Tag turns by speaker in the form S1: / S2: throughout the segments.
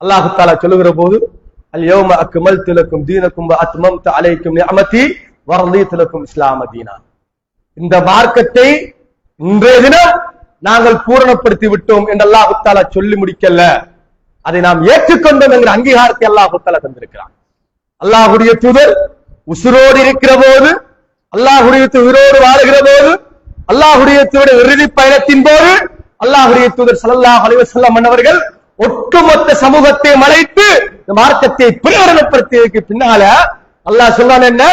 S1: அல்லாஹ் தஆலா சொல்லுகிற போது அல் யௌம அக்மல்து லக்கும் தீனக்கும் வ அத்மம்து அலைக்கும் நிஅமதி வ ரதீது லக்கும் இஸ்லாம தீனா. இந்த மார்க்கத்தை இன்றைய தினம் நாங்கள் பூரணப்படுத்தி விட்டோம் என்று அல்லாஹ் தஆலா சொல்லி முடிக்கல, அதை நாம் ஏற்றுக்கொண்டோம் என்கிற அங்கீகாரத்தை அல்லாஹ் தஆலா தந்திருக்கிறான். அல்லாஹ்வுடைய தூதர் உசுரோடு இருக்கிற போது, அல்லாஹ்வுடைய உயிரோடு வாழுகிற போது, அல்லாஹ்வுடைய தூதர் இறுதி பயணத்தின் போது அல்லாஹ்வுடைய தூதர் ஸல்லல்லாஹு அலைஹி வஸல்லம் அவர்கள் ஒட்டுமொத்த சமூகத்தை அழைத்து இந்த மார்க்கத்தை பிரகடனப்படுத்தியதற்கு பின்னால அல்லாஹ் சொல்றான் என்ன,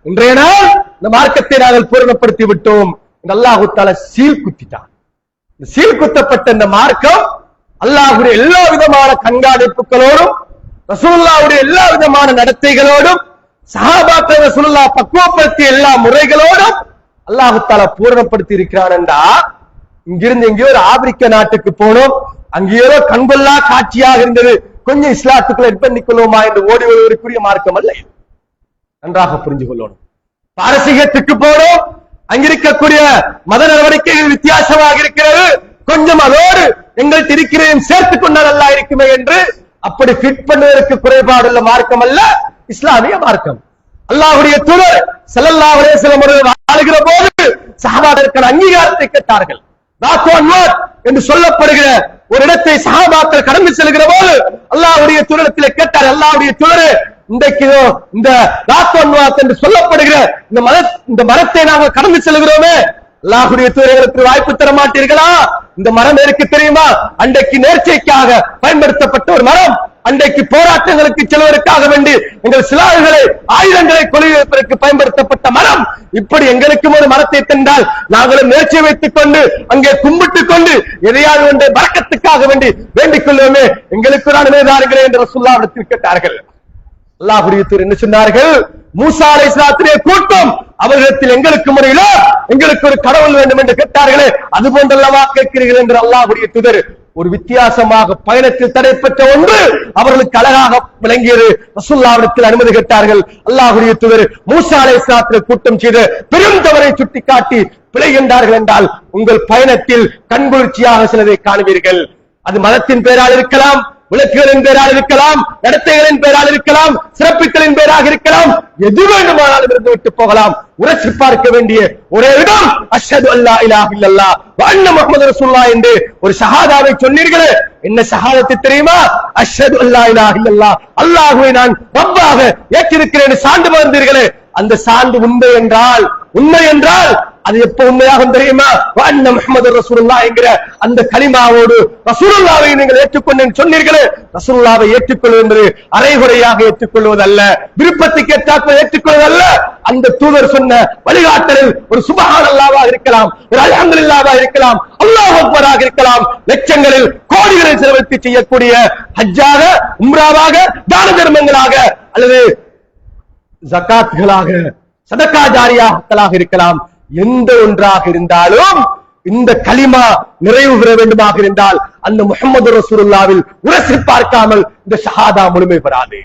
S1: இன்றைய நாள் இந்த மார்க்கத்தை நாங்கள் பூரணப்படுத்தி விட்டோம் என்று அல்லாஹ் தஆலா சீல் குத்திட்டான். சீல் குத்தப்பட்ட இந்த மார்க்கம் அல்லாஹ்வுடைய எல்லா விதமான கண்காணிப்புகளோடும், ரசூலுல்லாஹ்வுடைய எல்லா விதமான நடத்தைகளோடும், சஹாபாக்கள் ரசூலுல்லாஹ் பக்குவப்படுத்திய எல்லா முறைகளோடும் அல்லாஹ் தஆலா பூரணப்படுத்தி இருக்கிறான் என்றா, இங்கிருந்து எங்கேயோ ஒரு ஆப்பிரிக்க நாட்டுக்கு போனோம், அங்கேயோ கண்கொள்ளா காட்சியாக இருந்தது, கொஞ்சம் இஸ்லாத்துக்குள்ள எட்பண்ணிக் கொள்வோமா என்று ஓடி வருவதற்குரிய மார்க்கம் அல்ல. நன்றாக புரிஞ்சு கொள்ளணும். பாரசீகத்துக்கு போனோம், அங்கிருக்கக்கூடிய மத நடவடிக்கைகள் வித்தியாசமாக இருக்கிறது, கொஞ்சம் அதோடு எங்கள் இருக்கிறதையும் சேர்த்துக் கொண்டால் நல்லா இருக்குமே என்று அப்படி ஃபிட் பண்ணுவதற்கு குறைபாடுள்ள மார்க்கம் அல்ல இஸ்லாமிய மார்க்கம். அல்லாஹ்வுடைய தூதர் ஸல்லல்லாஹு அலைஹி வஸல்லம் அவர்கள் வாழுகிற போது சஹாபாக்கள் அங்கீகாரத்தை கேட்டார்கள். என்று சொல்லப்படுகிற ஒரு இடத்தை சஹாபாக்கள் கடந்து செல்கிற போது அல்லாஹ்வுடைய தூதரிடத்திலே கேட்டார், அல்லாஹ்வுடைய தூதரே, இன்றைக்கு இந்த ராத்வன்வாத் என்று சொல்லப்படுகிற இந்த மரத்தை நாங்கள் கடந்து செல்கிறோமே, அல்லாஹ்வுடைய தூதருக்கு வாய்ப்பு தர மாட்டீர்களா? இந்த மரம் எனக்கு தெரியுமா? அன்றைக்கு நேர்ச்சைக்காக பயன்படுத்தப்பட்ட ஒரு மரம், அன்றைக்கு போராட்டங்களுக்கு செல்வதற்காக வேண்டி எங்கள் சிலார்களை ஆயுதங்களை கொள்வதற்கு பயன்படுத்தப்பட்ட மரம். இப்படி எங்களுக்கும் ஒரு மரத்தை தந்தால் நாங்களும் நேர்ச்சை வைத்துக் கொண்டு அங்கே கும்பிட்டுக் கொண்டு எதையாவது ஒன்றை பரக்கத்துக்காக வேண்டி வேண்டிக் கொள்வோமே, எங்களுக்கு நான் நினைதாருங்களே என்று ரசூலுல்லாஹ்விடத்தில் கேட்டார்கள். அல்லாஹ்வுடைய தூதர் என்ன சொன்னார்கள்? மூசா அலைஹிஸ்ஸலாத்துடைய கூட்டம் அவர்களிடத்தில் எங்களுக்கு முறையில எங்களுக்கு ஒரு கடவுள் வேண்டும் என்று கேட்டார்களே, அது போன்றல்லவா கேட்கிறீர்கள் என்று அல்லாஹ்வுடைய தூதர் ஒரு வித்தியாசமாக பயணத்தில் தடைப்பட்ட ஒன்று அவர்களுக்கு அழகாக விளங்கியது. ரசூலுல்லாஹ்விடத்தில் அனுமதி கேட்டார்கள். அல்லாஹ்வுடைய தூதர் மூசா அலைஹிஸ்ஸலாத்துடைய கூட்டம் செய்த பெரும் தவறை சுட்டிக்காட்டி பிழைகின்றார்கள் என்றால் உங்கள் பயணத்தில் கண்குளிர்ச்சியாக சிலதை காணுவீர்கள். அது மதத்தின் பெயரால் இருக்கலாம், விளக்குகளின் பேரால் இருக்கலாம், நடத்தைகளின் பேரால் இருக்கலாம், சிறப்பித்தலின் பேராக இருக்கலாம், எது வேண்டுமானாலும் இருந்து விட்டு போகலாம். உரசி பார்க்க வேண்டிய ஒரே இடம் அஷ்ஹது அல்லா இலாஹ இல்லல்லாஹ் வ அன்ன முஹம்மது ரசூலுல்லாஹ் என்று ஒரு ஷஹாதாவை சொன்னீர்களே, என்ன ஷஹாதத்து தெரியுமா? அஷ்ஹது அல்லா இலாஹ இல்லல்லாஹ், அல்லாஹ்வை நான் ரப்பாக ஏற்றிருக்கிறேன் சான்று பகர்ந்தீர்களே, அந்த சான்று உண்மை என்றால் அது எப்ப உண்மையாக தெரியுமா? அன்ன முஹம்மது ரசூலுல்லாஹ் என்கிற அந்த கலிமாவோடு ரசூலுல்லாஹ்வை நீங்கள் ஏற்றுக்கொண்டேன் சொன்னீர்களே, ரசூலுல்லாஹ்வை ஏற்றுக்கொள்வது என்பது அரைகுறையாக ஏற்றுக்கொள்வதல்ல, விருப்பத்துக்கு ஏற்றாற்போல் ஏற்றுக்கொள்வதல்ல. அந்த தூதர் சொன்ன வழிகாட்டலில் ஒரு சுப்ஹானல்லாஹ்வாக இருக்கலாம், ஒரு அல்ஹம்துலில்லாஹ்வாக இருக்கலாம், அல்லாஹ் அக்பராக இருக்கலாம், லட்சங்களில் கோடிகளில் செலவழித்து செய்யக்கூடிய ஹஜ்ஜாக, உம்ராவாக, தான தர்மங்களாக அல்லது ஜகாத்களாக, சதகா ஜாரியாக்களாக இருக்கலாம், எந்த ஒன்றாக இருந்தாலும் இந்த கலிமா நிறைவு பெற வேண்டுமாக இருந்தால் அந்த முஹம்மது ரசூலுல்லாஹ்வில் உரசி பார்க்காமல் இந்த ஷஹாதா முழுமை பெறாது.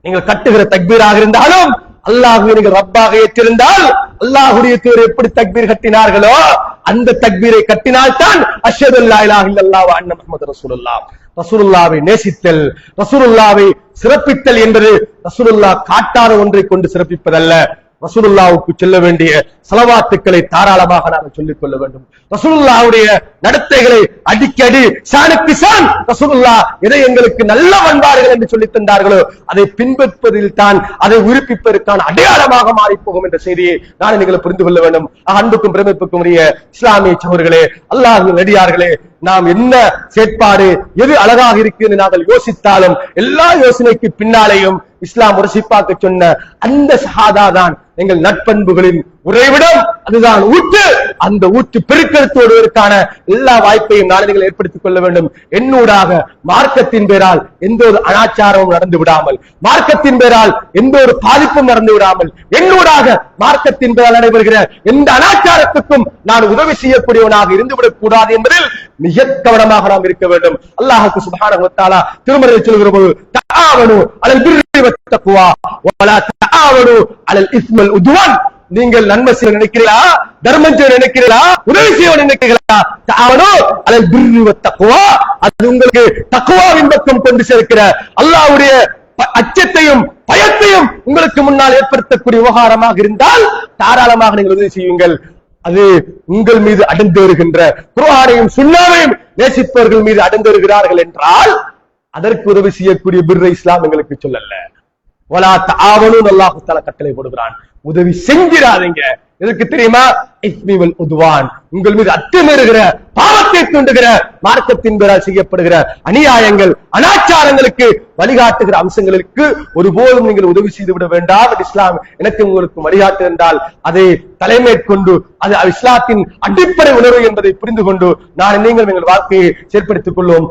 S1: நீங்கள் கட்டுகிற தக்பீராக இருந்தாலும் அல்லாஹ்வை நீங்கள் ரப்பாக ஏற்றிருந்தால் அல்லாஹ்வுடைய தூதர் எப்படி தக்பீர் கட்டினார்களோ அந்த தக்பீரை கட்டினால்தான் அஷ்ஹது அல்லா இலாஹ இல்லல்லாஹ் வ அன்ன முஹம்மது ரசூலுல்லாஹ். ரசூலுல்லாஹ்வை நேசித்தல், ரசூலுல்லாஹ்வை சிறப்பித்தல் என்பது ரசூலுல்லாஹ் காட்டாத ஒன்றை கொண்டு சிறப்பிப்பதல்ல. ரசூலுல்லாஹ்வுக்கு சொல்ல வேண்டிய ஸலவாத்துக்களை தாராளமாக நாங்கள் சொல்லிக் கொள்ள வேண்டும். ரசூலுல்லாஹ்வுடைய நடத்தைகளை அடிக்கடி ஷானுக்கு ஷான் ரசூலுல்லாஹ் எதை எங்களுக்கு நல்ல பண்பாடுகள் என்று சொல்லி தந்தார்களோ அதை பின்பற்றுவதில் தான் அதை உயிர்ப்பிப்பதற்கான அடையாளமாக மாறி போகும் என்ற செய்தியை நான் நீங்கள் புரிந்து கொள்ள வேண்டும். அன்புக்கும் பிரமிப்புக்கும் உரிய இஸ்லாமிய சகோதரர்களே, அல்லாஹ்வின் நடிகார்களே, நாம் என்ன செயற்பாடு எது அழகாக இருக்கு என்று நாங்கள் யோசித்தாலும் எல்லா யோசனைக்கு பின்னாலேயும் இஸ்லாம் உரசிப்பாக்க சொன்ன அந்த ஷஹாதா தான் எங்கள் நட்பண்புகளின் உறைவிடம், அதுதான் ஊற்று. அந்த ஊற்று பெருக்கெடுத்துவதற்கான எல்லா வாய்ப்பையும் நாடுகள் ஏற்படுத்திக் கொள்ள வேண்டும். என்னூடாக மார்க்கத்தின் பேரால் எந்த ஒரு அனாச்சாரமும் நடந்து விடாமல், மார்க்கத்தின் பேரால் எந்த ஒரு பாதிப்பும் நடந்து விடாமல், என்னூடாக மார்க்கத்தின் பேரால் நடைபெறுகிற எந்த அனாச்சாரத்துக்கும் நான் உதவி செய்யக்கூடியவனாக இருந்துவிடக் கூடாது என்பதில் மிக கவனமாக நாம் இருக்க வேண்டும். அல்லாஹ்வுக்கு சுப்ஹானஹு வ தஆலா திருமறையில் சொல்கிற போது தஆவனு அலல் பிர்ரி வத் தக்வா வலா தஆவனு அலல் இஸ்மல் உத்வான், நீங்கள் நன்மை செய்ய நினைக்கிறீர்களா, தர்மம் செய்ய நினைக்கிறீர்களா, உதவி செய்ய நினைக்கிறீர்களா? தாவனோ அல்லது பிர்ரி வத் தக்வா, அது உங்களுக்கு தக்வாவின் பக்கம் கொண்டு சேர்க்கிற அல்லாஹ்வுடைய அச்சத்தையும் பயத்தையும் உங்களுக்கு முன்னால் ஏற்படுத்தக்கூடிய விவகாரமாக இருந்தால் தாராளமாக நீங்கள் உதவி செய்யுங்கள். அது உங்கள் மீது அடர்ந்து வருகின்ற குர்ஆனையும் சுன்னாவையும் நேசிப்பவர்கள் மீது அடர்ந்து வருகிறார்கள் என்றால் அதற்கு உதவி செய்யக்கூடிய பிர்ரை இஸ்லாம் எங்களுக்கு சொல்லல. வலா தஆவனு அல்லாஹ் தஆலா கட்டளை போடுகிறான், உதவி செஞ்சிராதீங்க. எதற்கு தெரியுமா? இஸ்மி வல் உத்வான், உங்கள் மீது அத்துமீறுகிற பாவத்தை தூண்டுகிற மார்க்கத்தின் பெயரால் செய்யப்படுகிற அநியாயங்கள் அனாச்சாரங்களுக்கு வழிகாட்டுகிற அம்சங்களுக்கு ஒருபோதும் நீங்கள் உதவி செய்து விட வேண்டாம். இஸ்லாம் எனக்கு உங்களுக்கு வழிகாட்டு என்றால் அதை தலைமேற்கொண்டு அது இஸ்லாத்தின் அடிப்படை உணர்வு என்பதை புரிந்து கொண்டு நான் நீங்கள் எங்கள் வாழ்க்கையை செயற்படுத்திக் கொள்வோம்.